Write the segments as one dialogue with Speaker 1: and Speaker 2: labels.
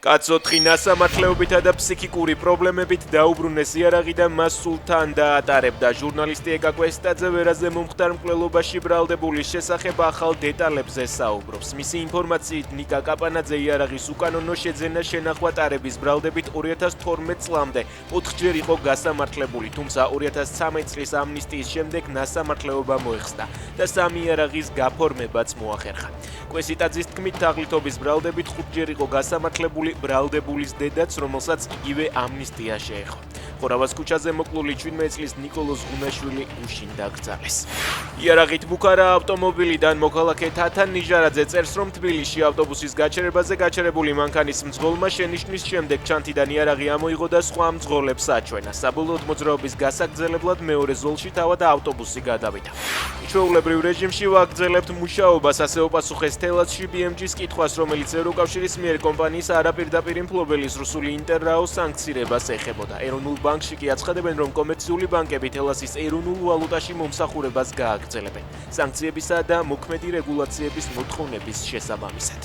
Speaker 1: კაცოთხი ნასამართლეობითა და ფსიქიკური პრობლემებით დაუბრუნეს იარაღი და მას სულთან დაატარებდა. ჟურნალისტი ეკა კვესტაძე ვერაზე მომხდარ მკვლელობაში ბრალდებულის შესახებ ახალ დეტალებზე საუბრობს. მისი ინფორმაციით ნიკა კაპანაძე იარაღის უკანონო შეძენა შენახვა ტარების ბრალდებით 2012 წლამდე 4-ჯერ იყო გასამართლებული, თუმცა 2013 წლის ამნისტიის შემდეგ ნასამართლეობა მოეხსნა და 3 იარაღის გაფორმებაც მოახერხა. კვესტაძის თქმით, თაღლითობის ბრალდებით 5-ჯერ იყო გასამართლებული ბრალდებულის დედაც, რომელსაც იგივე ამნისტია შეეხო. ხორავას ქუჩაზე მოკლული 17 წლის ნიკოლოზ ღუნაშვილი გუშინ დაკრძალეს. იარაღით მუქარა ავტომობილიდან მოქალაქე თათან ნიჟარაძე წერს, რომ თბილისში ავტობუსის გაჩერებაზე გაჩერებული მანქანის მძღოლმა შენიშვნის შემდეგ ჩანთიდან იარაღი ამოიღო და სხვა მძღოლებს აჩვენა. საბოლოოდ მოძრაობის გასაგრძელებლად მეორე ზოლში თავად ავტობუსი გადავიდა. ჩვეულებრივ რეჟიმში ვაგრძელებთ მუშაობას, ასე უპასუხეს თელაცში BMG-ს კითხვას, რომელიც ევროკავშირის მიერ კომპანიის არაპირდაპირ მფლობელის რუსული ინტერრაო სანქცირებას ეხებოდა. ეროვნულ ბანკში კი აცხადებენ, რომ კომერციული ბანკები თელასის ეროვნულ ვალუტაში მომსახურებას გააგრძელებენ სანქციებისა და მოქმედი რეგულაციების მოთხოვნების შესაბამისად.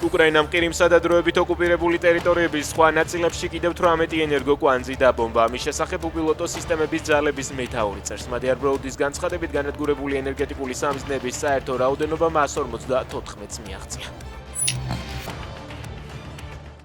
Speaker 1: უკრაინამ ყირიმსა და დროებით ოკუპირებული ტერიტორიების სხვა ნაწილებში კიდევ 18 ენერგოკვანძი დაბომბა. ამის შესახებ უპილოტო სისტემების ძალების მეთაური წერს. მადიარ ბროუდის განცხადებით, განადგურებული ენერგეტიკული სამიზნეების საერთო რაოდენობა 154-ს მიაღწია.